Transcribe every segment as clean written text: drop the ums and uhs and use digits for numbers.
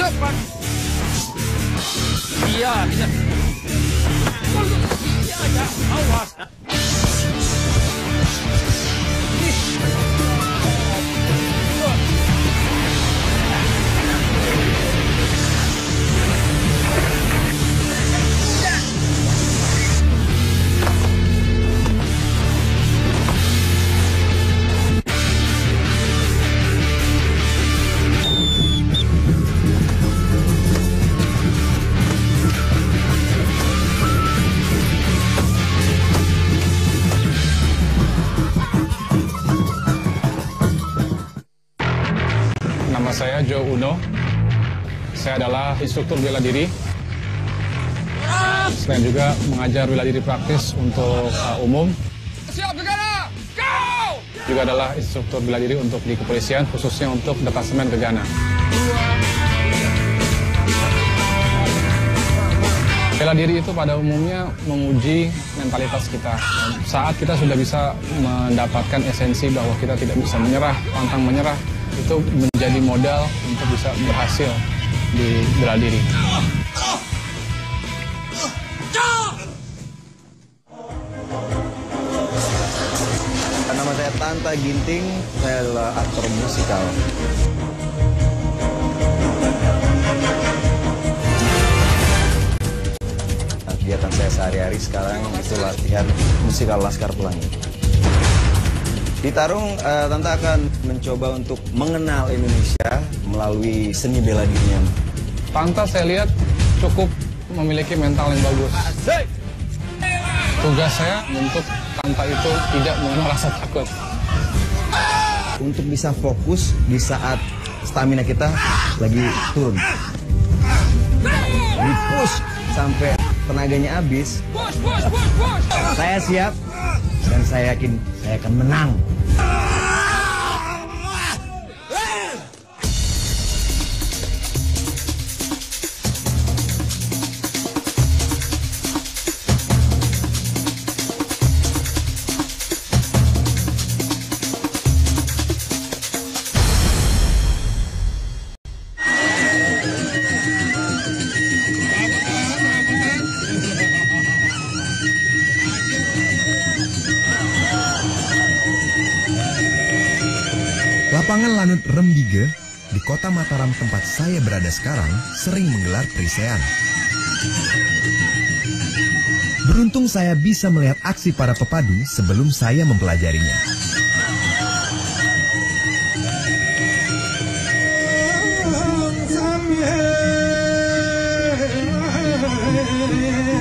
Cepat. Iya, bisa. Iya, ya, awas. Nama saya Joe Uno. Saya adalah instruktur bela diri. Selain juga mengajar bela diri praktis untuk umum. Siap negara, go! Juga adalah instruktur bela diri untuk di kepolisian, khususnya untuk detasemen Gegana. Bela diri itu pada umumnya menguji mentalitas kita. Saat kita sudah bisa mendapatkan esensi bahwa kita tidak bisa menyerah, pantang menyerah, itu menjadi modal untuk bisa berhasil di bela diri. Nama saya Tanta Ginting, saya adalah aktor musikal. Kegiatan saya sehari-hari sekarang itu latihan musikal Laskar Pelangi. Di Tarung, Tante akan mencoba untuk mengenal Indonesia melalui seni bela dirinya. Tanta saya lihat cukup memiliki mental yang bagus. Tugas saya untuk Tanta itu tidak mengenal rasa takut. Untuk bisa fokus di saat stamina kita lagi turun. Di-push sampai tenaganya habis. Saya siap dan saya yakin saya akan menang. Lapangan Lanut Rembige di kota Mataram tempat saya berada sekarang sering menggelar perisean. Beruntung saya bisa melihat aksi para pepadu sebelum saya mempelajarinya.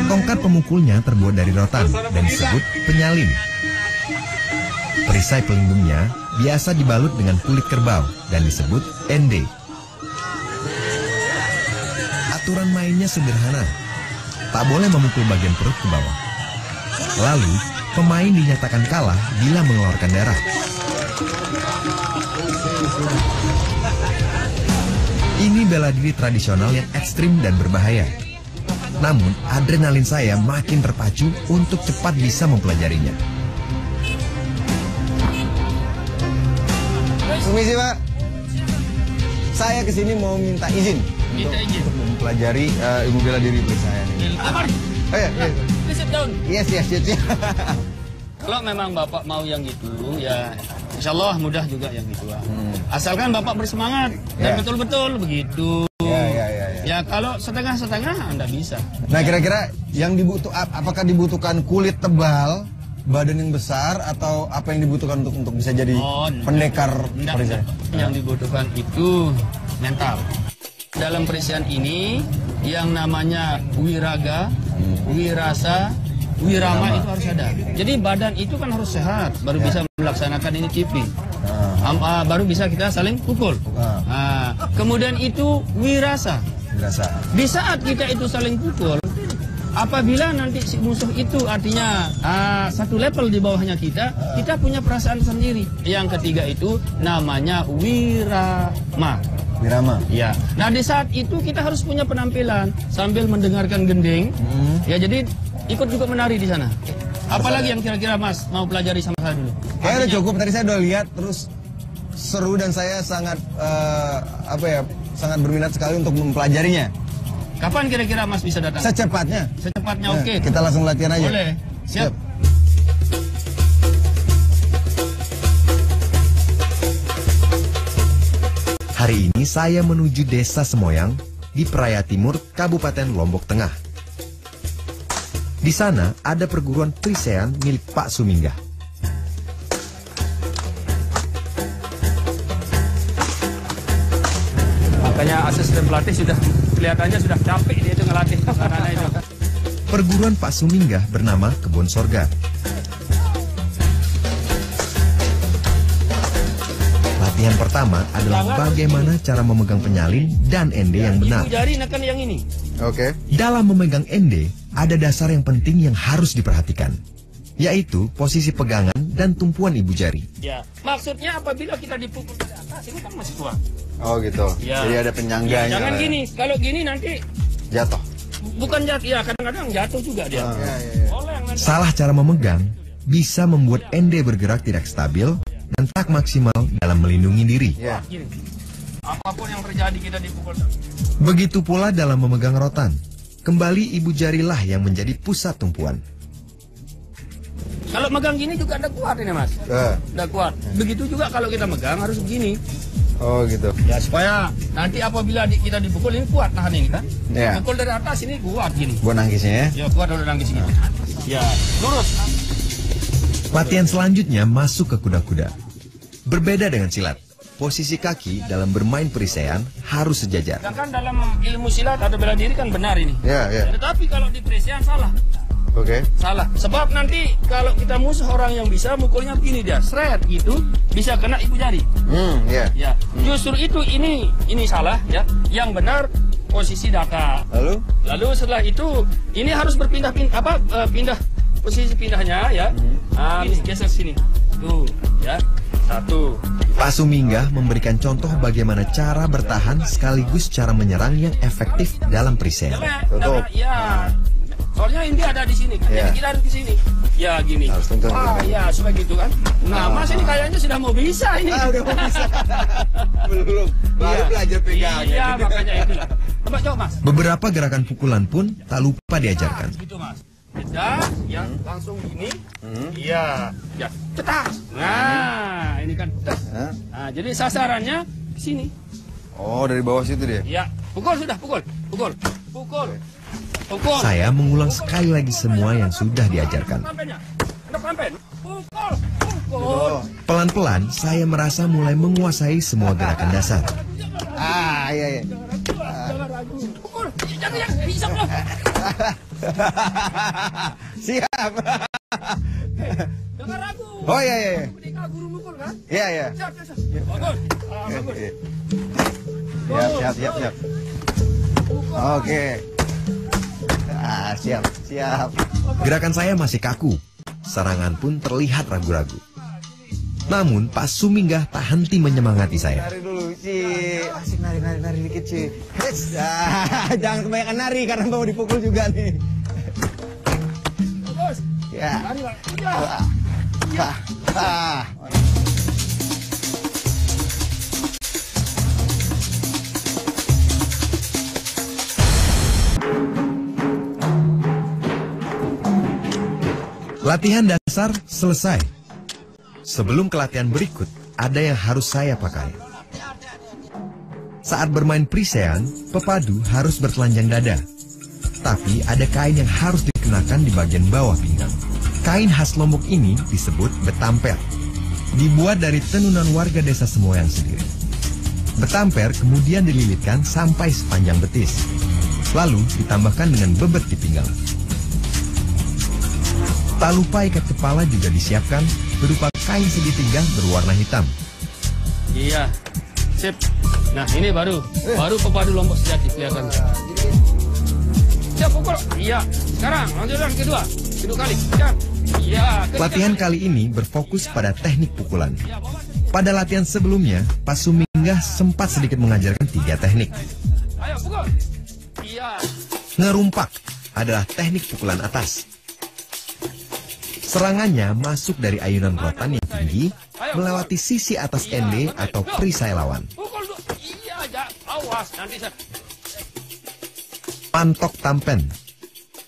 Tongkat pemukulnya terbuat dari rotan dan disebut penyalin. Perisai pelindungnya biasa dibalut dengan kulit kerbau dan disebut ende. Aturan mainnya sederhana. Tak boleh memukul bagian perut ke bawah. Lalu, pemain dinyatakan kalah bila mengeluarkan darah. Ini bela diri tradisional yang ekstrim dan berbahaya. Namun, adrenalin saya makin terpacu untuk cepat bisa mempelajarinya. Permisi Pak, saya kesini mau minta izin untuk mempelajari ilmu bela diri saya. Oh ya, Sit down. yes. Kalau memang Bapak mau yang gitu, ya insya Allah mudah juga yang gitu. Asalkan Bapak bersemangat dan betul-betul begitu. Ya kalau setengah-setengah Anda bisa. Nah kira-kira yang apakah dibutuhkan kulit tebal, badan yang besar, atau apa yang dibutuhkan untuk bisa jadi pendekar perisai? Yang dibutuhkan itu mental. Dalam perisian ini yang namanya wiraga, wirasa, wirama itu harus ada. Jadi badan itu kan harus sehat, baru bisa melaksanakan ini keeping. Baru bisa kita saling pukul. Kemudian itu wirasa. Di saat kita itu saling pukul, apabila nanti si musuh itu artinya satu level di bawahnya kita punya perasaan sendiri. Yang ketiga itu namanya wirama. Wirama. Ya. Nah di saat itu kita harus punya penampilan sambil mendengarkan gending. Ya jadi ikut juga menari di sana. Apalagi yang kira-kira Mas mau pelajari sama saya dulu? Kayaknya udah cukup. Tadi saya udah lihat terus seru dan saya sangat sangat berminat sekali untuk mempelajarinya. Kapan kira-kira Mas bisa datang? Secepatnya. Secepatnya, oke. Kita langsung latihan aja. Boleh. Siap. Hari ini saya menuju Desa Semoyang di Praia Timur, Kabupaten Lombok Tengah. Di sana ada perguruan Prisean milik Pak Suminggah. Makanya asisten pelatih sudah kelihatannya sudah capek dia itu ngelatih anak-anak itu. Perguruan Pak Suminggah bernama Kebun Sorga. Latihan pertama adalah bagaimana cara memegang penyalin dan ende yang benar. Ibu jari nekan yang ini. Oke. Dalam memegang ende, ada dasar yang penting yang harus diperhatikan, yaitu posisi pegangan dan tumpuan ibu jari. Ya, maksudnya apabila kita dipukul dari atas ini kan masih kuat. Oh gitu. Ya. Jadi ada penyangganya. Ya, jangan lah ya. gini, kalau gini nanti Jatuh. bukan jatuh, ya kadang-kadang jatuh juga dia. Oleh yang nanti. Salah cara memegang bisa membuat ende bergerak tidak stabil dan tak maksimal dalam melindungi diri. Ya. Gini. Apapun yang terjadi kita dipukul. Begitu pula dalam memegang rotan. Kembali ibu jarilah yang menjadi pusat tumpuan. Kalau megang gini juga ada kuat ini Mas. Udah kuat. Begitu juga kalau kita megang harus begini. Oh gitu. Ya supaya nanti apabila kita dipukul ini kuat nahan ini kan. Ya. Pukul dari atas ini kuat gini. Buat nangkisnya ya. Ya kuat udah nangkis gini. Ya lurus. Latihan selanjutnya masuk ke kuda-kuda. Berbeda dengan silat, posisi kaki dalam bermain perisean harus sejajar. Sedangkan dalam ilmu silat atau bela diri kan benar ini. Ya, ya. Tetapi kalau di perisean salah. Oke. Salah. Sebab nanti kalau kita musuh orang yang bisa mukulnya begini dia, seret gitu, bisa kena ibu jari. Ya. Ya. Justru itu ini salah ya. Yang benar posisi data. Lalu setelah itu ini harus berpindah-pindah pindah posisi pindahnya ya. Ini geser sini. Tuh, ya. Satu. Pak Suminggah memberikan contoh bagaimana cara bertahan sekaligus cara menyerang yang efektif dalam perisean. Ya. Soalnya ini ada di sini, kan? Jadi kita harus di sini. Ya gini. Ya supaya gitu kan. Nah, Mas ini kayaknya sudah mau bisa ini. Udah mau bisa. Belum. Baru belajar pegang. Iya, makanya itu. Coba Mas. Beberapa gerakan pukulan pun tak lupa diajarkan. Gitu Mas. Beda, ya langsung gini. Iya, ya cetak. Nah, ini kan. Nah, jadi sasarannya di sini. Oh, dari bawah situ dia. Ya, pukul sudah, pukul. Pukul. Saya mengulang sekali lagi semua yang sudah diajarkan. Pukul. Pelan-pelan saya merasa mulai menguasai semua gerakan dasar. Iya. Jangan ragu. Pukul. Jangan bisa loh. Siap. Jangan ragu. Oh iya. Ketika guru mukul kan? Iya. Siap. Bagus. Siap. Oke. Siap. Gerakan saya masih kaku, serangan pun terlihat ragu-ragu. Namun Pak Suminggah tak henti menyemangati saya. Nari dulu, asik nari dikit sih. Jangan kebanyakan nari karena mau dipukul juga nih. Bagus. Ya. Lari, Pak. Ya. Latihan dasar selesai. Sebelum ke latihan berikut, ada yang harus saya pakai. Saat bermain perisean, pepadu harus bertelanjang dada. Tapi ada kain yang harus dikenakan di bagian bawah pinggang. Kain khas Lombok ini disebut betamper. Dibuat dari tenunan warga desa Semoyang sendiri. Betamper kemudian dililitkan sampai sepanjang betis. Lalu ditambahkan dengan bebet di pinggang. Tak lupa ikat kepala juga disiapkan berupa kain segitiga berwarna hitam. Iya, sip. Nah ini baru pepadu Lombok sejati kelihatan. Siap pukul. Iya. Sekarang lanjutkan kedua kali. Siap. Iya. Latihan kali ini berfokus pada teknik pukulan. Pada latihan sebelumnya, Pak Suminggah sempat sedikit mengajarkan 3 teknik. Ayo pukul. Iya. Ngerumpak adalah teknik pukulan atas. Serangannya masuk dari ayunan rotan yang tinggi melewati sisi atas ende atau perisai lawan. Pukul dulu. Iya, awas. Mantok tampen,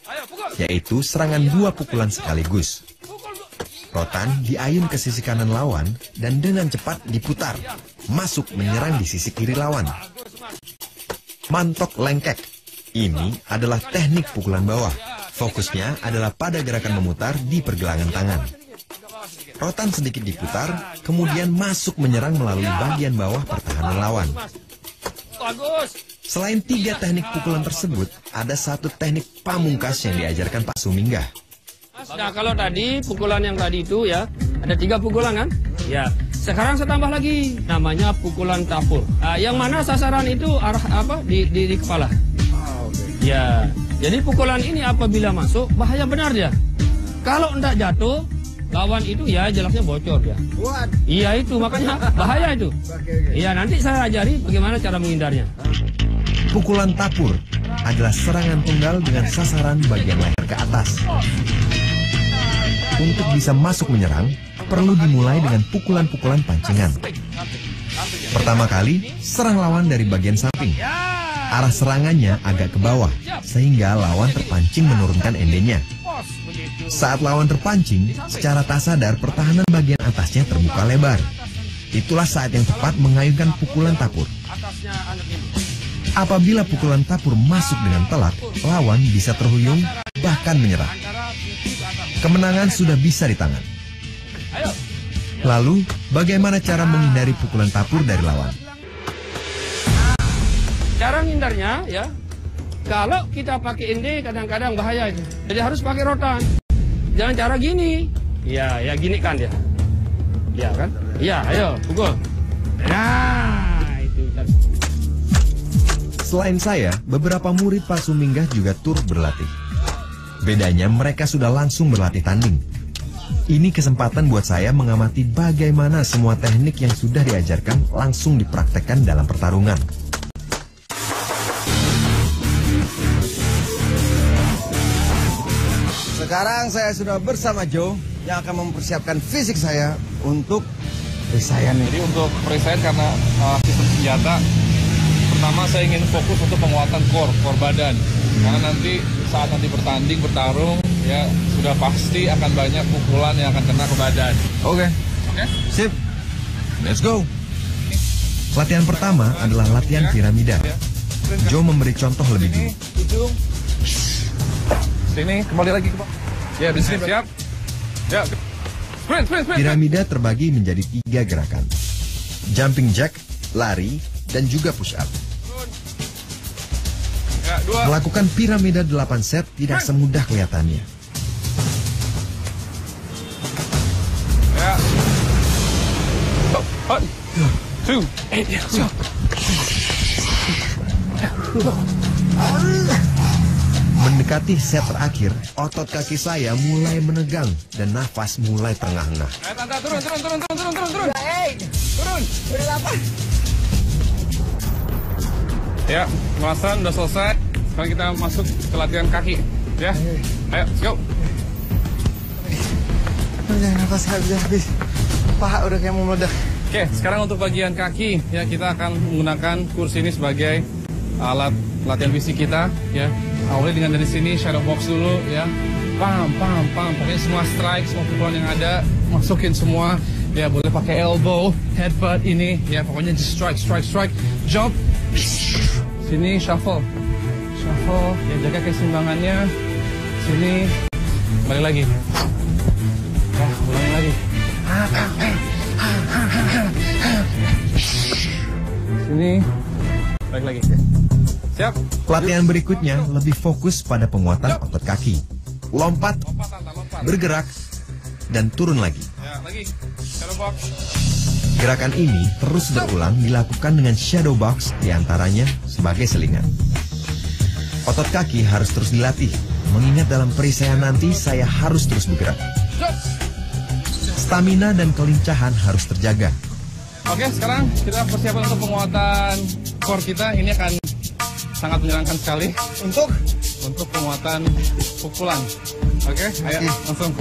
Ayo, pukul. yaitu serangan 2 pukulan sekaligus. Rotan diayun ke sisi kanan lawan dan dengan cepat diputar, masuk menyerang di sisi kiri lawan. Mantok lengkek, ini adalah teknik pukulan bawah. Fokusnya adalah pada gerakan memutar di pergelangan tangan. Rotan sedikit diputar, kemudian masuk menyerang melalui bagian bawah pertahanan lawan. Bagus. Selain 3 teknik pukulan tersebut, ada 1 teknik pamungkas yang diajarkan Pak Suminggah. Nah, kalau tadi pukulan yang tadi itu ya, ada 3 pukulan kan? Ya. Sekarang saya tambah lagi, namanya pukulan tapur. Yang mana sasaran itu arah apa? Di kepala. Ya. Jadi pukulan ini apabila masuk, bahaya benar dia. Kalau enggak jatuh, lawan itu ya jelasnya bocor ya. Iya itu, makanya bahaya itu. Iya, nanti saya ajari bagaimana cara menghindarnya. Pukulan tapur adalah serangan tunggal dengan sasaran bagian leher ke atas. Untuk bisa masuk menyerang, perlu dimulai dengan pukulan-pukulan pancingan. Pertama kali, serang lawan dari bagian samping. Arah serangannya agak ke bawah, sehingga lawan terpancing menurunkan endenya. Saat lawan terpancing, secara tak sadar pertahanan bagian atasnya terbuka lebar. Itulah saat yang tepat mengayunkan pukulan tapur. Apabila pukulan tapur masuk dengan telak, lawan bisa terhuyung, bahkan menyerah. Kemenangan sudah bisa di tangan. Lalu, bagaimana cara menghindari pukulan tapur dari lawan? Cara menghindarnya ya, kalau kita pakai ini kadang-kadang bahaya itu. Jadi harus pakai rotan. Jangan cara gini. Ya gini kan dia. Ya kan? Ya, ayo pukul. Nah, itu. Selain saya, beberapa murid Pak Suminggah juga turut berlatih. Bedanya mereka sudah langsung berlatih tanding. Ini kesempatan buat saya mengamati bagaimana semua teknik yang sudah diajarkan langsung dipraktekkan dalam pertarungan. Sekarang saya sudah bersama Joe yang akan mempersiapkan fisik saya untuk perisaian ini. Jadi untuk perisaian karena sistem senjata, pertama saya ingin fokus untuk penguatan core badan. Karena nanti saat bertanding, bertarung, ya sudah pasti akan banyak pukulan yang akan kena ke badan. Oke. Sip. Let's go. Latihan pertama adalah latihan piramida. Joe memberi contoh lebih dulu. Sini, kembali lagi ke bawah. Ya, di sini siap. Ya. Sprint. Piramida terbagi menjadi 3 gerakan. Jumping jack, lari, dan juga push up. Ya, 2. Melakukan piramida 8 set tidak semudah kelihatannya. Ya. 1, 2, 8. Mendekati set terakhir, otot kaki saya mulai menegang dan nafas mulai terengah-engah. Tante, turun. Turun. Udah lapar. Ya, pemanasan udah selesai. Sekarang kita masuk ke latihan kaki. Ya, ayo, let's go. Nafas habis. Paha udah kayak mau meledak. Oke, sekarang untuk bagian kaki, ya kita akan menggunakan kursi ini sebagai alat latihan fisik kita. Ya, awalnya dengan dari sini shadow box dulu, ya. Pam. Pokoknya semua strike, semua pukulan yang ada masukin semua. Ya, boleh pakai elbow, headbutt ini. Ya, pokoknya just strike. Jump. Sini shuffle, ya jaga keseimbangannya. Sini, balik lagi. Ya, ulangi lagi. Sini, balik lagi. Siap. Latihan berikutnya lebih fokus pada penguatan otot kaki. Lompat, bergerak, dan turun lagi. Ya, lagi. Shadow box. Gerakan ini terus berulang dilakukan dengan shadow box diantaranya sebagai selingan. Otot kaki harus terus dilatih, mengingat dalam perisaian nanti saya harus terus bergerak. Stamina dan kelincahan harus terjaga. Oke, sekarang kita persiapan untuk penguatan core kita. Ini akan sangat menyenangkan sekali untuk penguatan pukulan. Oke, ayo langsung.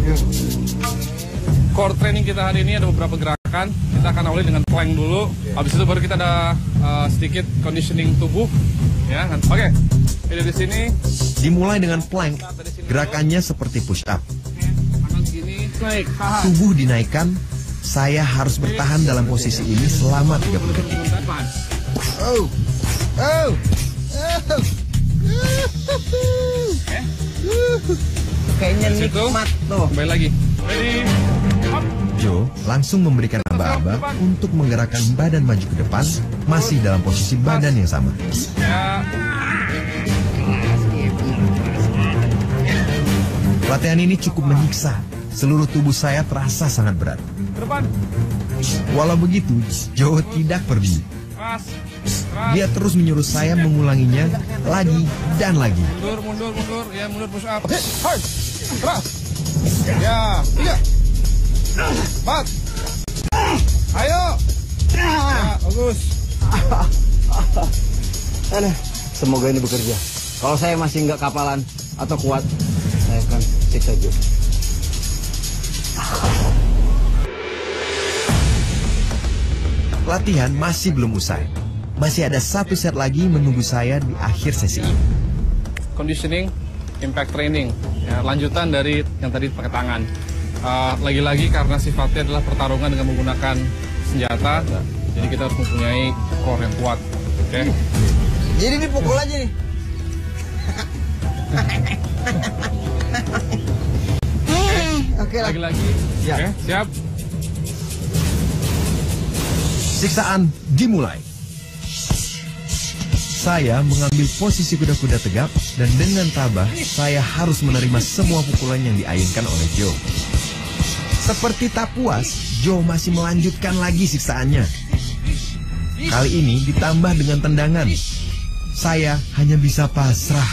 core training kita hari ini ada beberapa gerakan. Kita akan awali dengan plank dulu. Habis itu baru kita ada sedikit conditioning tubuh. Ya, oke. Jadi di sini Dimulai dengan plank, gerakannya seperti push up. naik. Tubuh dinaikkan, saya harus bertahan dalam posisi ini selama 30 detik. Kayaknya nikmat tuh. Kembali lagi. Ready? Up. Joe langsung memberikan aba-aba untuk menggerakkan badan maju ke depan, masih dalam posisi badan yang sama. Ya. Latihan ini cukup menyiksa. Seluruh tubuh saya terasa sangat berat. Ke depan. Walau begitu, Joe tidak peduli. Keras. Dia terus menyuruh saya mengulanginya lagi dan lagi. Mundur. Ya, mundur push up. Hai. Keras. Ya, 3. 4. Ayo. Ya, bagus. Semoga ini bekerja. Kalau saya masih nggak kapalan atau kuat, saya akan siksa Joe. Latihan masih belum usai. Masih ada satu set lagi menunggu saya di akhir sesi ini. Conditioning, impact training, ya, lanjutan dari yang tadi pakai tangan. Lagi-lagi karena sifatnya adalah pertarungan dengan menggunakan senjata, jadi kita harus mempunyai core yang kuat. Oke? Jadi dipukul aja nih. Oke lah. Lagi-lagi, Siap. oke, siap. Siksaan dimulai. Saya mengambil posisi kuda-kuda tegap dan dengan tabah saya harus menerima semua pukulan yang diayunkan oleh Joe. Seperti tak puas, Joe masih melanjutkan lagi siksaannya. Kali ini ditambah dengan tendangan. Saya hanya bisa pasrah.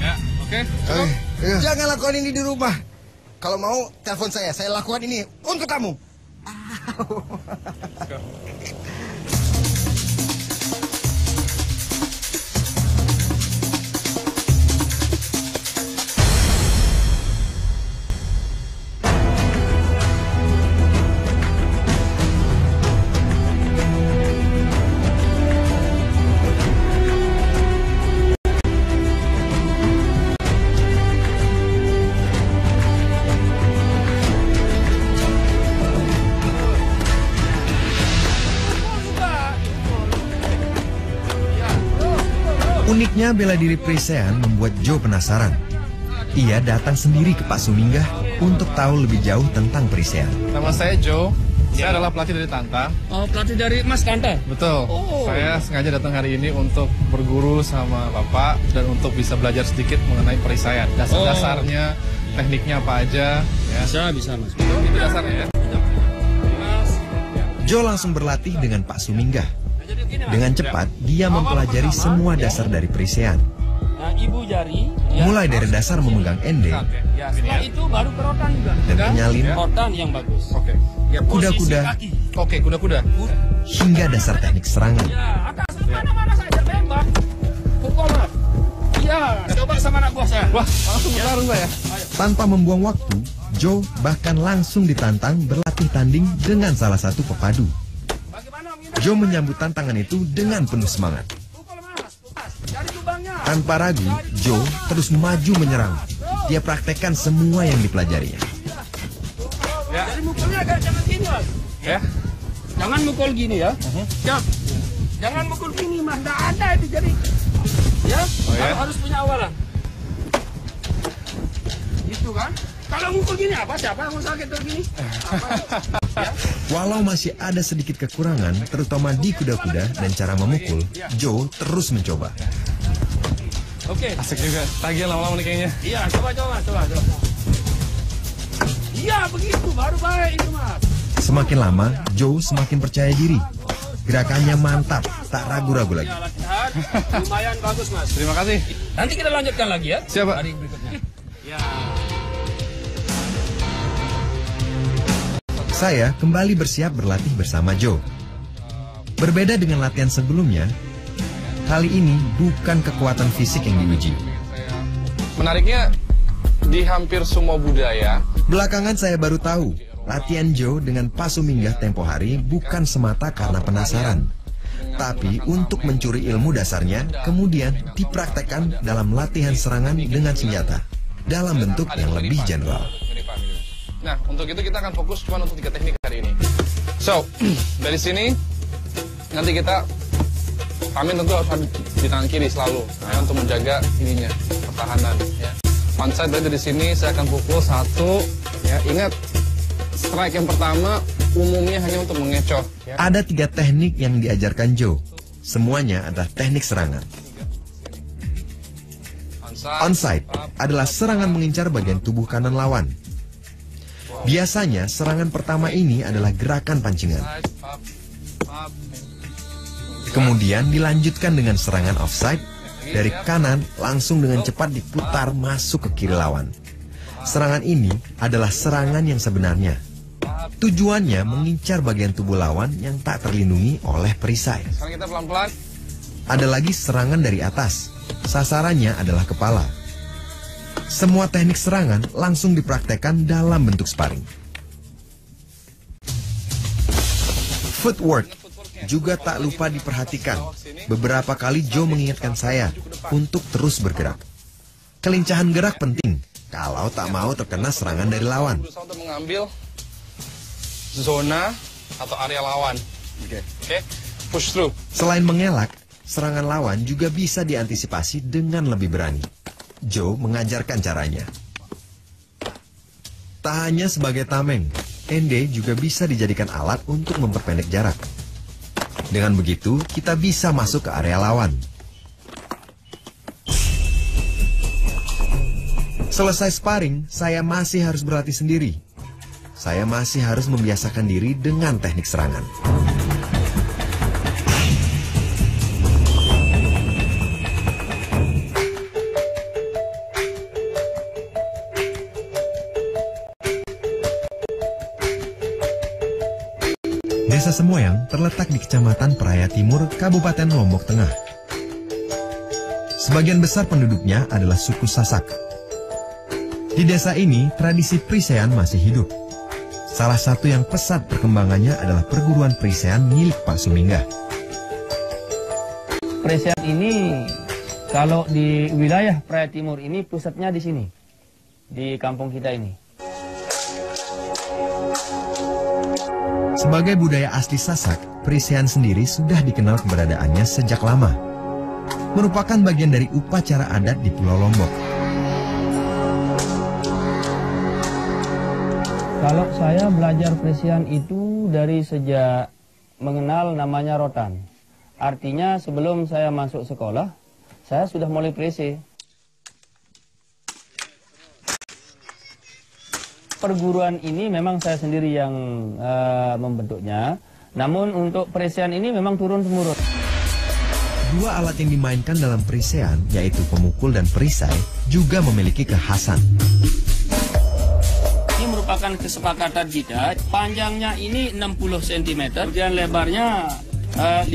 Ya, oke. Cukup. Jangan lakukan ini di rumah. Kalau mau, telepon saya lakukan ini untuk kamu. Uniknya bela diri Prisean membuat Joe penasaran. Ia datang sendiri ke Pak Suminggah untuk tahu lebih jauh tentang Prisean. Nama saya Joe. Saya adalah pelatih dari Tanta. Oh, pelatih dari Mas Tanta? Betul. Oh. Saya sengaja datang hari ini untuk berguru sama Bapak dan untuk bisa belajar sedikit mengenai perisaian. Dasar-dasarnya, tekniknya apa aja. Ya. Bisa, Mas. Itu dasarnya ya. Joe langsung berlatih dengan Pak Suminggah. Dengan cepat, dia mempelajari semua dasar dari Prisean. Nah, ibu jari. Ya. Mulai dari dasar memegang ende, Ya, setelah itu baru ke rotan juga. dan penyalin, Rotan yang bagus. Oke. Ya, posisi Kuda-kuda. kaki. Oke, kuda-kuda. hingga dasar teknik serangan. Ya, atas mana-mana saja tembak. Pukul, Mas. Iya, coba sama anak buah saya. Wah, langsung bertarung Pak ya. Tanpa membuang waktu, Joe bahkan langsung ditantang berlatih tanding dengan salah satu pepadu. Bagaimana Om Indra? Joe menyambut tantangan itu dengan penuh semangat. Pukul, Mas. Cari lubangnya. Tanpa ragu, Joe terus maju menyerang. Dia praktekkan semua yang dipelajarinya. Ya. Jadi mukulnya agak jangan gini, Mas. Ya. Jangan mukul gini ya. Siap. Jangan mukul gini, Mas. Nggak ada itu jadi. Ya, ya. harus punya awalan. Gitu kan? Kalau mukul gini apa? Siapa yang mau sakit begini? Walau masih ada sedikit kekurangan, terutama di kuda-kuda dan cara memukul, Joe terus mencoba. Oke. Asik juga. Tagihan lama-lama nih kayaknya. Iya, coba. Iya, begitu baru baik itu, Mas. Semakin lama, Joe semakin percaya diri. Gerakannya mantap, tak ragu-ragu lagi. Ya, latihan. Lumayan bagus, Mas. Terima kasih. Nanti kita lanjutkan lagi ya. Siap, Pak. Hari berikutnya. Ya. Saya kembali bersiap berlatih bersama Joe. Berbeda dengan latihan sebelumnya, kali ini bukan kekuatan fisik yang diuji. Menariknya di hampir semua budaya. Belakangan saya baru tahu, latihan Joe dengan pasu minggah tempo hari bukan semata karena penasaran, tapi untuk mencuri ilmu dasarnya, kemudian dipraktekkan dalam latihan serangan dengan senjata, dalam bentuk yang lebih general. Nah, untuk itu kita akan fokus cuma untuk 3 teknik hari ini. So, dari sini, nanti kita, Amin tentu harus di tangan kiri selalu, ya, untuk menjaga ininya, pertahanan. Ya. Onside berarti dari sini saya akan pukul 1, ya, ingat, strike yang pertama umumnya hanya untuk mengecoh. Ya. Ada 3 teknik yang diajarkan Joe. Semuanya adalah teknik serangan. Onside adalah serangan mengincar bagian tubuh kanan lawan. Biasanya serangan pertama ini adalah gerakan pancingan. Kemudian dilanjutkan dengan serangan offside. Dari kanan langsung dengan cepat diputar masuk ke kiri lawan. Serangan ini adalah serangan yang sebenarnya. Tujuannya mengincar bagian tubuh lawan yang tak terlindungi oleh perisai. Sekarang kita pelan-pelan. Ada lagi serangan dari atas. Sasarannya adalah kepala. Semua teknik serangan langsung dipraktekkan dalam bentuk sparring. Footwork juga tak lupa diperhatikan. Beberapa kali Joe mengingatkan saya untuk terus bergerak. Kelincahan gerak penting kalau tak mau terkena serangan dari lawan. Berusaha untuk mengambil zona atau area lawan. Oke. Push through. Selain mengelak, serangan lawan juga bisa diantisipasi dengan lebih berani. Joe mengajarkan caranya. Tak hanya sebagai tameng, Ende juga bisa dijadikan alat untuk memperpendek jarak. Dengan begitu, kita bisa masuk ke area lawan. Selesai sparring, saya masih harus berlatih sendiri. Saya masih harus membiasakan diri dengan teknik serangan. Desa Semoyang terletak di Kecamatan Peraya Timur, Kabupaten Lombok Tengah. Sebagian besar penduduknya adalah suku Sasak. Di desa ini, tradisi perisean masih hidup. Salah satu yang pesat perkembangannya adalah perguruan perisean milik Pak Suminggah. Perisean ini, kalau di wilayah Peraya Timur ini, pusatnya di sini, di kampung kita ini. Sebagai budaya asli Sasak, perisean sendiri sudah dikenal keberadaannya sejak lama. Merupakan bagian dari upacara adat di Pulau Lombok. Kalau saya belajar perisean itu dari sejak mengenal namanya rotan. Artinya sebelum saya masuk sekolah, saya sudah mulai perise. Perguruan ini memang saya sendiri yang membentuknya. Namun untuk perisean ini memang turun-temurun. 2 alat yang dimainkan dalam perisean, yaitu pemukul dan perisai, juga memiliki kekhasan. Ini merupakan kesepakatan kita. Panjangnya ini 60 cm, kemudian lebarnya 50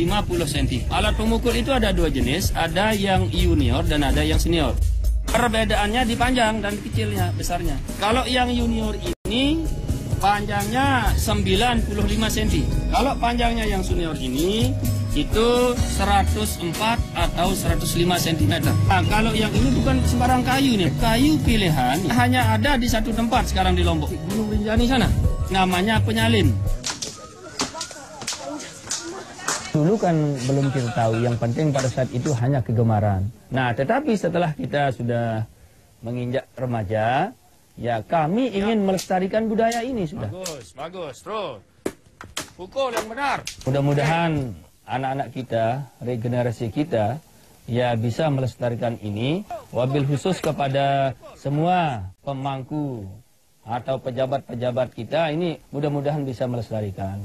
cm. Alat pemukul itu ada 2 jenis, ada yang junior dan ada yang senior. Perbedaannya di panjang dan kecilnya, besarnya. Kalau yang junior ini panjangnya 95 cm. Kalau panjangnya yang senior ini itu 104 atau 105 cm. Nah, kalau yang ini bukan sembarang kayu nih. Kayu pilihan hanya ada di satu tempat sekarang di Lombok. Gunung Rinjani sana. Namanya penyalin. Dulu kan belum kita tahu, yang penting pada saat itu hanya kegemaran. Nah, tetapi setelah kita sudah menginjak remaja, ya kami ingin melestarikan budaya ini sudah. Bagus, terus. Pukul yang benar. Mudah-mudahan anak-anak kita, regenerasi kita, ya bisa melestarikan ini. Wabil khusus kepada semua pemangku atau pejabat-pejabat kita, ini mudah-mudahan bisa melestarikan.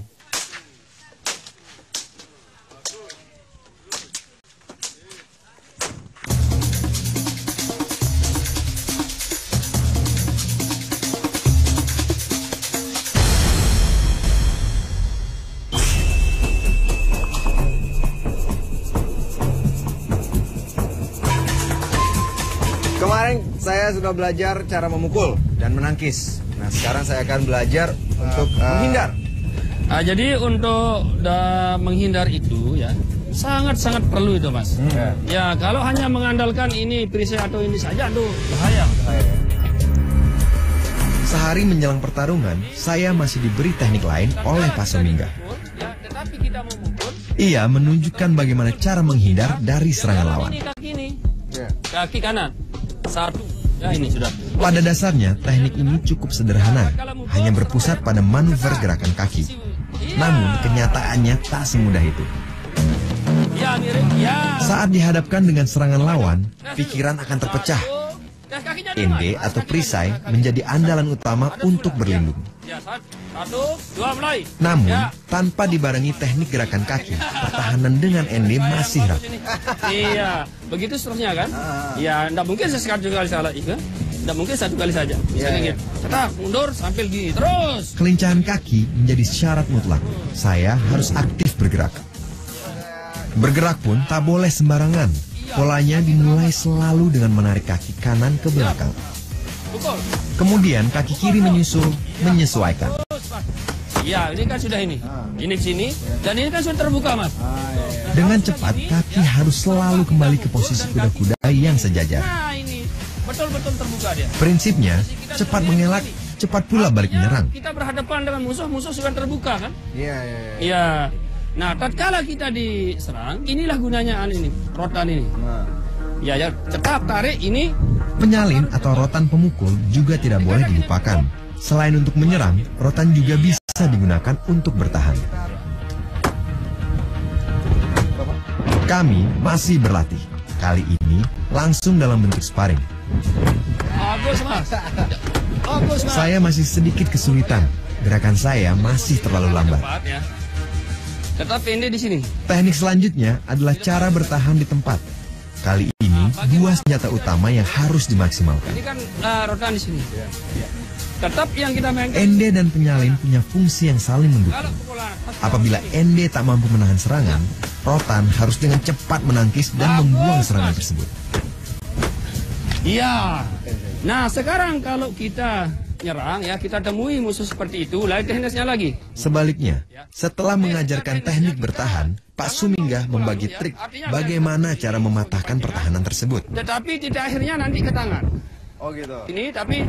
Kemarin saya sudah belajar cara memukul dan menangkis. Nah, sekarang saya akan belajar untuk menghindar. Jadi untuk menghindar itu ya sangat-sangat perlu itu, Mas. Ya, kalau hanya mengandalkan ini perisai atau ini saja, aduh bahaya. Sehari menjelang pertarungan, saya masih diberi teknik lain oleh Pak Sumingga. Ya, tetapi kita memukul. Ia menunjukkan bagaimana cara menghindar dari serangan lawan. Kaki ini. Kaki kanan. Satu. Ya, ini sudah. Pada dasarnya, teknik ini cukup sederhana, hanya berpusat pada manuver gerakan kaki. Namun, kenyataannya tak semudah itu. Ya, mirip. Ya. Saat dihadapkan dengan serangan lawan, pikiran akan terpecah. Ende atau perisai menjadi andalan utama untuk berlindung. Ya, 1, 2, mulai. Namun, tanpa dibarengi teknik gerakan kaki, pertahanan dengan Ende masih rapuh. Iya, begitu seterusnya kan? Ya, enggak mungkin sekali salah itu. Enggak mungkin satu kali saja. Gitu. Cetak, mundur sambil gini terus. Kelincahan kaki menjadi syarat mutlak. Saya harus aktif bergerak. Bergerak pun tak boleh sembarangan. Polanya dimulai selalu dengan menarik kaki kanan ke belakang. Kemudian kaki kiri menyusul, menyesuaikan. Iya, ini kan sudah ini. Ini ke sini, dan ini kan sudah terbuka, Mas. Dengan cepat, kaki harus selalu kembali ke posisi kuda-kuda yang sejajar. Nah, ini betul-betul terbuka dia. Prinsipnya, cepat mengelak, cepat pula balik menyerang. Kita berhadapan dengan musuh sudah terbuka kan? Iya. Nah, tatkala kita diserang, inilah gunanya ini, rotan ini. Ya, cetak, tarik, ini. Penyalin atau rotan pemukul juga tidak boleh dilupakan. Selain untuk menyerang, rotan juga bisa digunakan untuk bertahan. Kami masih berlatih. Kali ini langsung dalam bentuk sparring. Bagus, Mas. Bagus, Mas. Saya masih sedikit kesulitan. Gerakan saya masih terlalu lambat. Tetap ini di sini. Teknik selanjutnya adalah cara bertahan di tempat. Kali ini dua senjata utama yang harus dimaksimalkan. Ini kan rotan di sini. Tetap yang kita mainkan. Ende dan penyalin punya fungsi yang saling mendukung. Apabila Ende tak mampu menahan serangan, rotan harus dengan cepat menangkis dan membuang serangan tersebut. Iya. Nah, sekarang kalau kita nyerang ya, kita temui musuh seperti itu, lain teknisnya lagi. Sebaliknya, setelah mengajarkan teknik bertahan, Pak Sumingga membagi trik bagaimana cara mematahkan pertahanan tersebut. Tetapi tidak akhirnya nanti ke tangan. Oh gitu. Ini tapi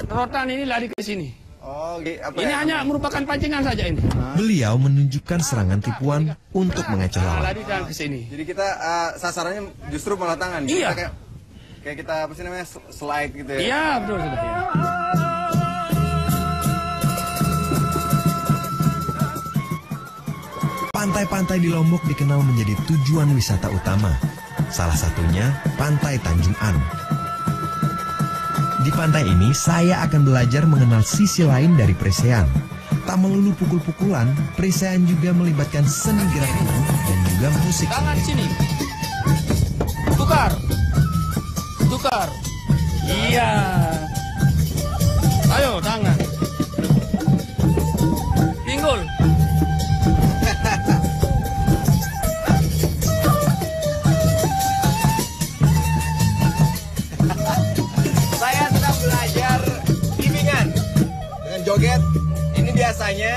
rotan ini lari ke sini. Oh, ini hanya merupakan pancingan saja ini. Beliau menunjukkan serangan tipuan untuk mengecoh lawan. Lari dan ke sini. Jadi kita sasarannya justru malah tangan. Iya. Kita kayak kita apa sih namanya slide gitu ya. Iya, betul sudah. Ya. Pantai-pantai di Lombok dikenal menjadi tujuan wisata utama. Salah satunya Pantai Tanjung An. Di pantai ini saya akan belajar mengenal sisi lain dari perisaian. Tak melulu pukul-pukulan, perisaian juga melibatkan seni gerak tubuh dan juga musik. Tangan di sini. Tukar. Tukar. Iya. Ayo, tangan. Pinggul. Saya sedang belajar ibingan dengan joget. Ini biasanya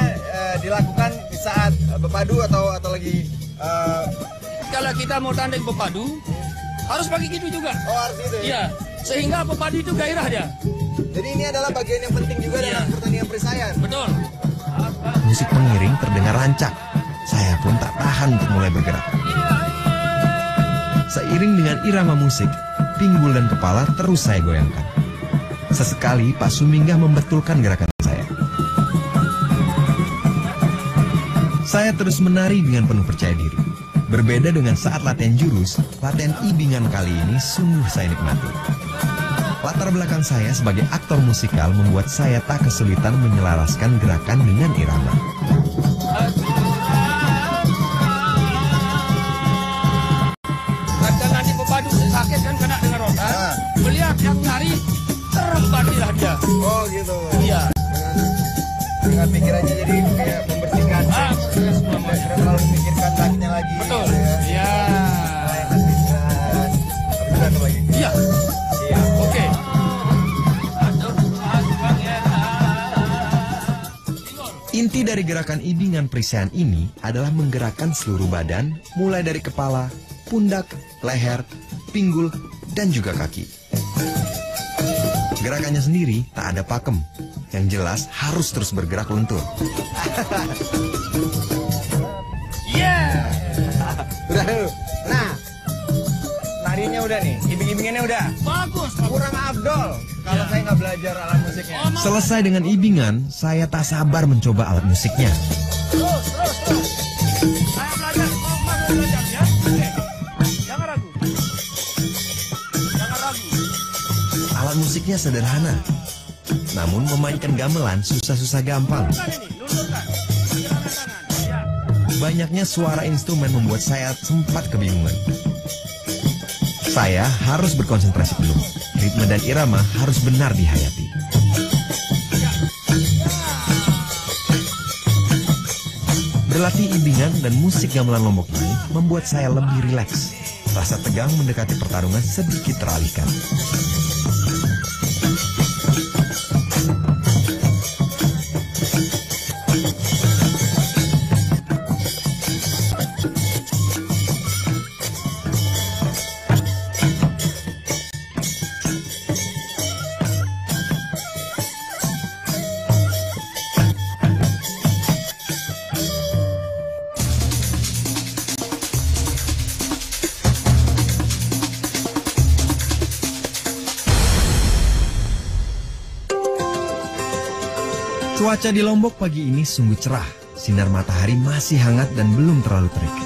dilakukan di saat berpadu atau lagi. Kalau kita mau tanding berpadu, harus pakai gitu juga. Oh, harus gitu ya? Iya, sehingga pepadu itu gairah dia. Jadi ini adalah bagian yang penting juga dalam pertandingan perisaian. Betul. Musik mengiring terdengar rancak. Saya pun tak tahan untuk mulai bergerak. Seiring dengan irama musik, pinggul dan kepala terus saya goyangkan. Sesekali Pak Sumingga membetulkan gerakan saya. Saya terus menari dengan penuh percaya diri. Berbeda dengan saat latihan jurus, latihan ibingan kali ini sungguh saya nikmati. Latar belakang saya sebagai aktor musikal membuat saya tak kesulitan menyelaraskan gerakan dengan irama. Kadang nanti pepadu sakit kan kena dengan rotan. Melihat yang nari, terempatilah dia. Oh gitu. Iya. Dengan pikirannya jadi kayak membersihkan. Tidak terlalu memikirkan kakinya lagi. Betul. Gitu ya. Iya. Habis itu lagi. Iya. Iya. Oke. dari gerakan ibingan perisean ini adalah menggerakkan seluruh badan, mulai dari kepala, pundak, leher, pinggul, dan juga kaki. Gerakannya sendiri tak ada pakem, yang jelas harus terus bergerak lentur. Udah dulu. Nah, narinya udah nih, ibing-ibingannya udah. Bagus. Kurang afdol kalau saya nggak belajar alat musiknya. Selesai dengan ibingan, saya tak sabar mencoba alat musiknya. Terus. Saya belajar. Oh, Mas belajar ya. Jangan ragu. Alat musiknya sederhana, namun memainkan gamelan susah-susah gampang. Luruskan. Ya. Banyaknya suara instrumen membuat saya sempat kebingungan. Saya harus berkonsentrasi penuh. Ritme dan irama harus benar dihayati. Berlatih ibingan dan musik gamelan Lombok ini membuat saya lebih rileks. Rasa tegang mendekati pertarungan sedikit teralihkan. Cuaca di Lombok pagi ini sungguh cerah. Sinar matahari masih hangat dan belum terlalu terik.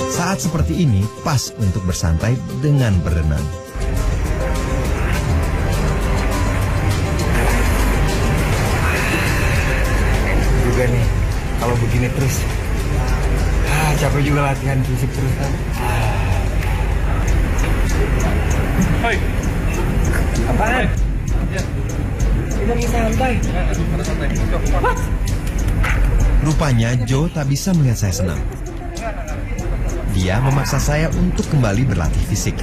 Saat seperti ini pas untuk bersantai dengan berenang. Juga nih, kalau begini terus, capek juga latihan fisik terus kan. Hai. Apaan? Lagi santai. Rupanya Joe tak bisa melihat saya senang. Dia memaksa saya untuk kembali berlatih fisik.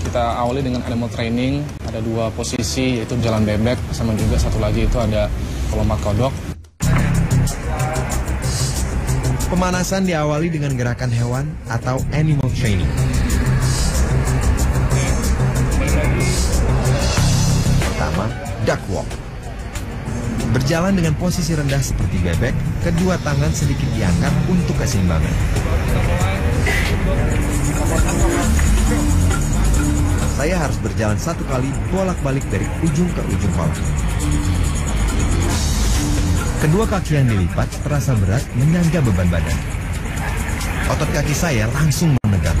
Kita awali dengan animal training, ada 2 posisi yaitu jalan bebek, sama juga satu lagi itu ada lompat kodok. Pemanasan diawali dengan gerakan hewan atau animal training. Pertama, duck walk. Berjalan dengan posisi rendah seperti bebek, kedua tangan sedikit diangkat untuk keseimbangan. Saya harus berjalan 1 kali bolak-balik dari ujung ke ujung kolam. Kedua kaki yang dilipat terasa berat menyangga beban badan. Otot kaki saya langsung menegang.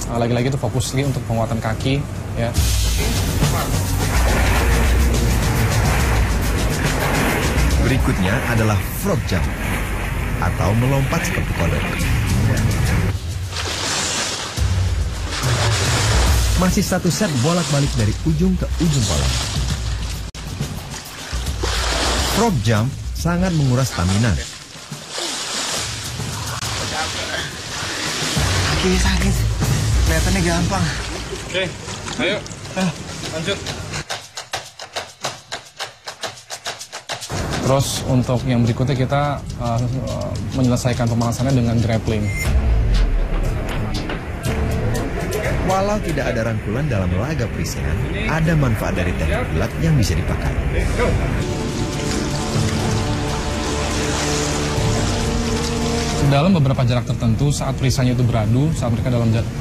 Lagi-lagi itu fokus lagi untuk penguatan kaki, ya. Berikutnya adalah frog jump atau melompat seperti kodok. Masih 1 set bolak-balik dari ujung ke ujung kolam. Frog jump sangat menguras stamina. Kaki sakit, kelihatannya gampang. Oke, ayo, lanjut. Terus untuk yang berikutnya kita menyelesaikan pemanasannya dengan grappling. Walau tidak ada rangkulan dalam laga perisean, ada manfaat dari teknik gulat yang bisa dipakai. Dalam beberapa jarak tertentu, saat perisainya itu beradu, saat mereka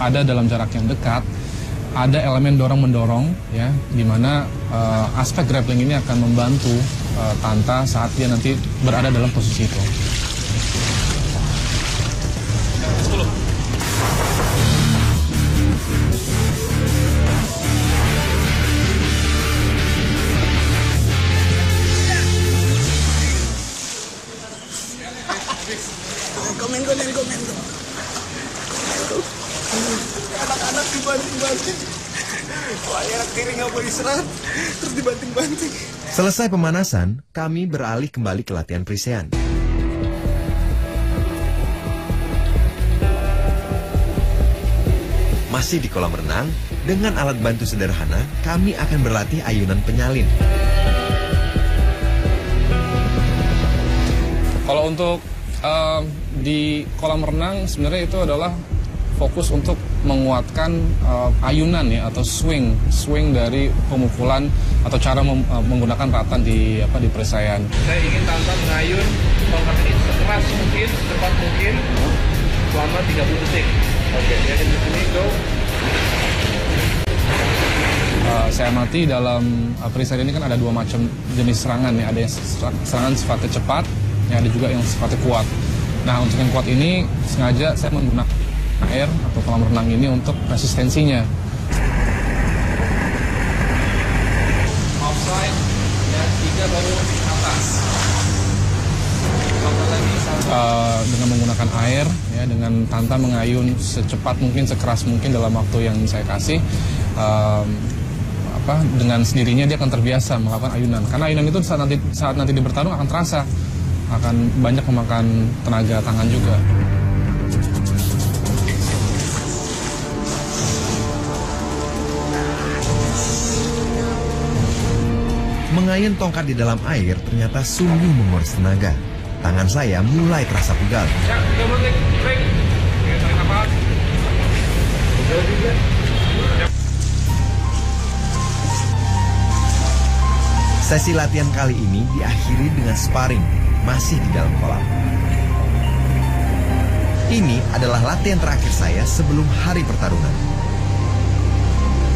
ada dalam jarak yang dekat, ada elemen dorong-mendorong, ya, di mana aspek grappling ini akan membantu Tanta saat dia nanti berada dalam posisi itu. Komen. Anak-anak dibanting-banting. Wah, anak tiri nggak boleh istirahat, terus dibanting-banting. Selesai pemanasan, kami beralih kembali ke latihan perisean. Masih di kolam renang, dengan alat bantu sederhana, kami akan berlatih ayunan penyalin. Kalau untuk di kolam renang sebenarnya itu adalah fokus untuk menguatkan ayunan ya, atau swing dari pemukulan atau cara menggunakan ratan di perisaian. Saya ingin Tanta mengayun tongkat ini sekeras mungkin, secepat mungkin selama 30 detik. Oke, jadi di sini go. Saya amati dalam perisaian ini kan ada dua macam jenis serangan ya, ada yang serangan sifatnya cepat, ya ada juga yang sifatnya kuat. Nah, untuk yang kuat ini sengaja saya menggunakan air atau kolam renang ini untuk resistensinya. Offside, ya 3 baru atas. Dengan menggunakan air, ya dengan Tanta mengayun secepat mungkin, sekeras mungkin dalam waktu yang saya kasih. Dengan sendirinya dia akan terbiasa melakukan ayunan. Karena ayunan itu saat nanti di bertarung akan terasa, akan banyak memakan tenaga tangan juga. Mengayun tongkat di dalam air ternyata sungguh menguras tenaga. Tangan saya mulai terasa pegal. Ya, 3 menit, break. Oke, tarik nafas. Udah juga. Sesi latihan kali ini diakhiri dengan sparring, masih di dalam kolam. Ini adalah latihan terakhir saya sebelum hari pertarungan.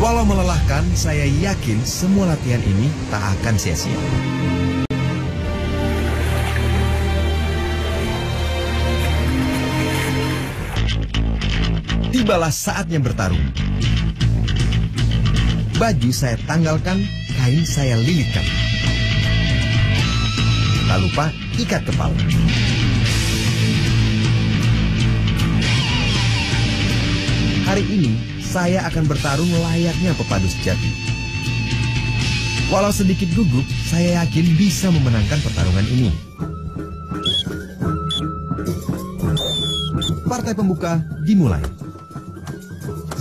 Walau melelahkan, saya yakin semua latihan ini tak akan sia-sia. Tibalah saatnya bertarung. Baju saya tanggalkan, kain saya lilitkan. Tak lupa ikat kepala. Hari ini saya akan bertarung layaknya pepadu sejati. Walau sedikit gugup, saya yakin bisa memenangkan pertarungan ini. Partai pembuka dimulai.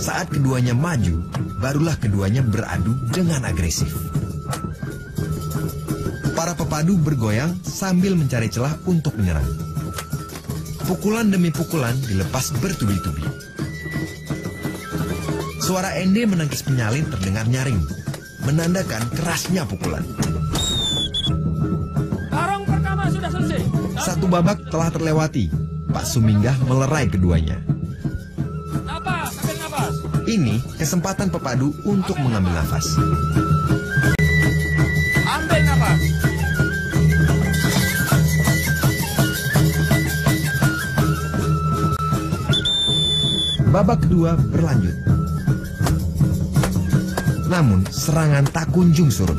Saat keduanya maju, barulah keduanya beradu dengan agresif. Para pepadu bergoyang sambil mencari celah untuk menyerang. Pukulan demi pukulan dilepas bertubi-tubi. Suara Ende menangkis penyalin terdengar nyaring, menandakan kerasnya pukulan. Tarung pertama sudah selesai. Satu babak telah terlewati. Pak Suminggah melerai keduanya. Napas, ambil napas. Ini kesempatan pepadu untuk mengambil nafas. Ambil napas. Babak kedua berlanjut. Namun serangan tak kunjung surut.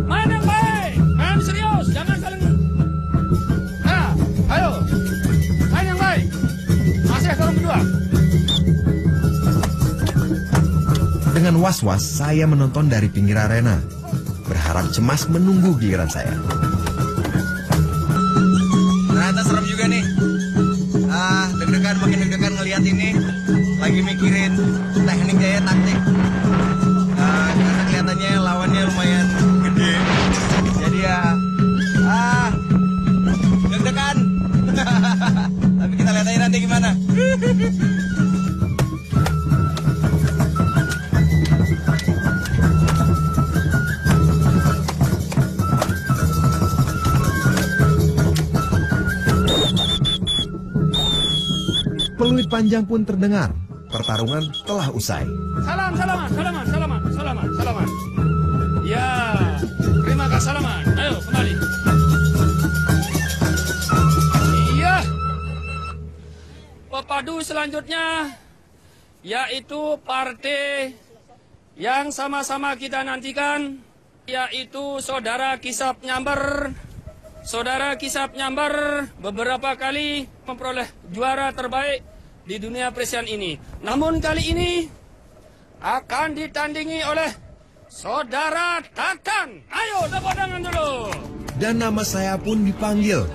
Main yang baik, main serius, jangan saling. Nah, ayo, main yang baik. Masih tarung kedua. Dengan was-was saya menonton dari pinggir arena, berharap cemas menunggu giliran saya. Ternyata serem juga nih. Deg-degan, makin deg-degan ngelihat ini. Lagi mikirin teknik jaya taktik. Karena kelihatannya lawannya lumayan gede. Jadi ya, deg-degan. Tapi kita lihat aja nanti gimana. Peluit panjang pun terdengar. Pertarungan telah usai. Salaman. Ya, terima kasih salaman. Ayo kembali. Iya. Pepadu selanjutnya yaitu partai yang sama-sama kita nantikan, yaitu Saudara Kisap Nyamber. Saudara Kisap Nyamber beberapa kali memperoleh juara terbaik di dunia presian ini. Namun kali ini akan ditandingi oleh Saudara Tatan. Ayo tepuk tangan dulu. Dan nama saya pun dipanggil.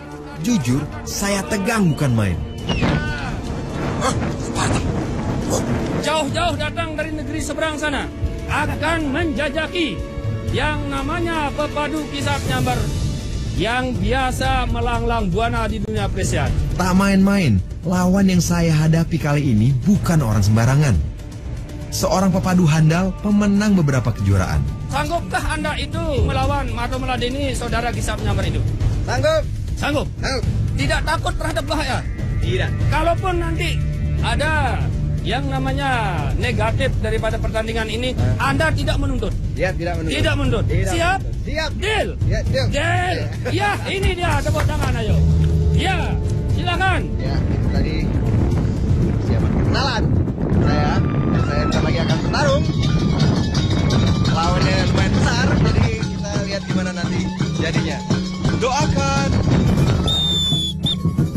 Jujur, saya tegang bukan main. Ya. Jauh-jauh datang dari negeri seberang sana akan menjajaki yang namanya pepadu kisah nyambar yang biasa melanglang buana di dunia presian. Tak main-main, lawan yang saya hadapi kali ini bukan orang sembarangan. Seorang pepadu handal, pemenang beberapa kejuaraan. Sanggupkah Anda itu melawan atau meladeni saudara kisah nyambar itu? Sanggup? Sanggup? Sanggup. Tidak takut terhadap bahaya? Tidak. Kalaupun nanti ada yang namanya negatif daripada pertandingan ini, Anda tidak menuntut? Ya, tidak menuntut. Tidak menuntut. Tidak Siap? menuntut. Siap. Deal? Ya, deal. Deal. Ya, ini dia, tepuk tangan ayo. Ya, silakan. Ya, itu tadi siapa kenalan saya ntar lagi akan bertarung. Lawannya lumayan besar, jadi kita lihat gimana nanti jadinya. Doakan.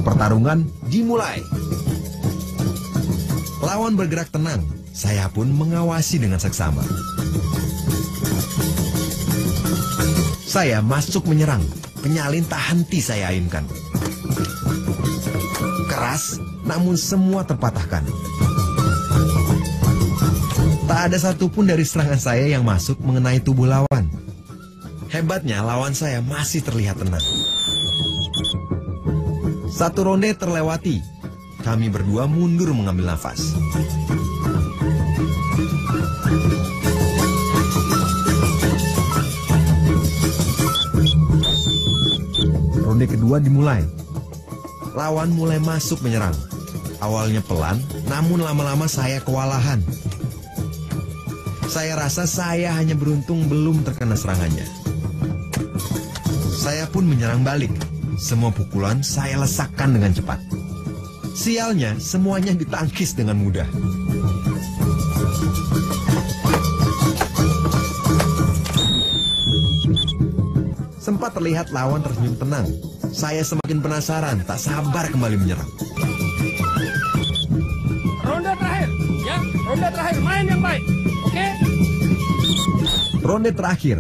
Pertarungan dimulai. Lawan bergerak tenang, saya pun mengawasi dengan seksama. Saya masuk menyerang, penyalin tak henti saya ayunkan. Keras, namun semua terpatahkan. Tak ada satupun dari serangan saya yang masuk mengenai tubuh lawan. Hebatnya lawan saya masih terlihat tenang. Satu ronde terlewati. Kami berdua mundur mengambil nafas. Ronde kedua dimulai. Lawan mulai masuk menyerang. Awalnya pelan, namun lama-lama saya kewalahan. Saya rasa saya hanya beruntung belum terkena serangannya. Saya pun menyerang balik. Semua pukulan saya lesakkan dengan cepat. Sialnya, semuanya ditangkis dengan mudah. Sempat terlihat lawan tersenyum tenang. Saya semakin penasaran, tak sabar kembali menyerang. Ronde terakhir, ya. Ronde terakhir, main yang baik. Oke? Ronde terakhir.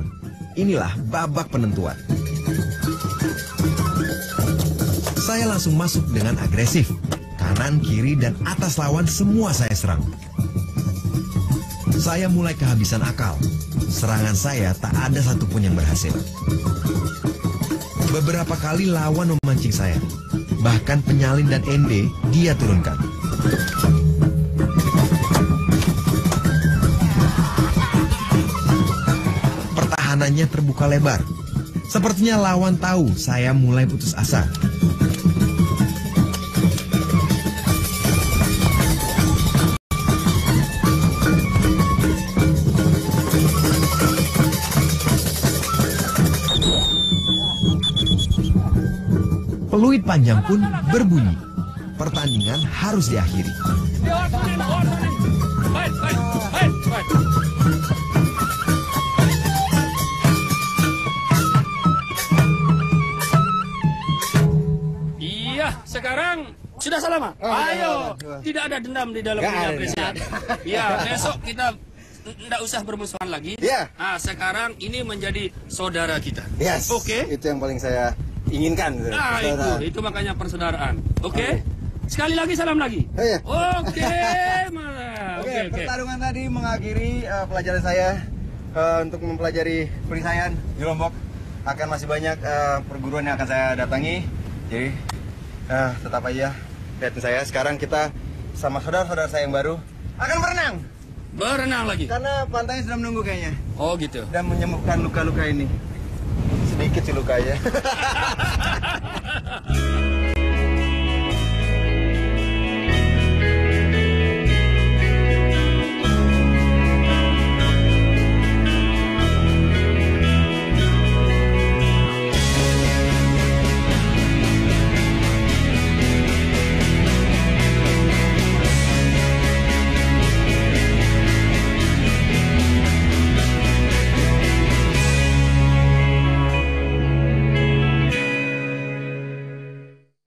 Inilah babak penentuan. Saya langsung masuk dengan agresif. Kanan, kiri, dan atas lawan semua saya serang. Saya mulai kehabisan akal. Serangan saya tak ada satupun yang berhasil. Beberapa kali lawan memancing saya. Bahkan penyalin dan ende dia turunkan. Pertahanannya terbuka lebar. Sepertinya lawan tahu saya mulai putus asa. Peluit panjang pun berbunyi. Pertandingan harus diakhiri. Iya, sekarang sudah selama. Ayo, tidak ada dendam di dalam dunia presian. Ya, besok kita tidak usah bermusuhan lagi. Ya. Nah, sekarang ini menjadi saudara kita. Yes. Oke. Itu yang paling saya inginkan. Nah, itu makanya persaudaraan. Oke. Sekali lagi salam lagi. Oh, iya. Oke, mana? Oke, pertarungan tadi mengakhiri pelajaran saya untuk mempelajari perisaian di Lombok. Akan masih banyak perguruan yang akan saya datangi. Jadi tetap aja lihatin saya. Sekarang kita sama saudara-saudara saya yang baru akan berenang. Berenang lagi. Karena pantainya sudah menunggu kayaknya. Oh gitu. Dan menyembuhkan luka-luka ini. Sedikit sih lukanya.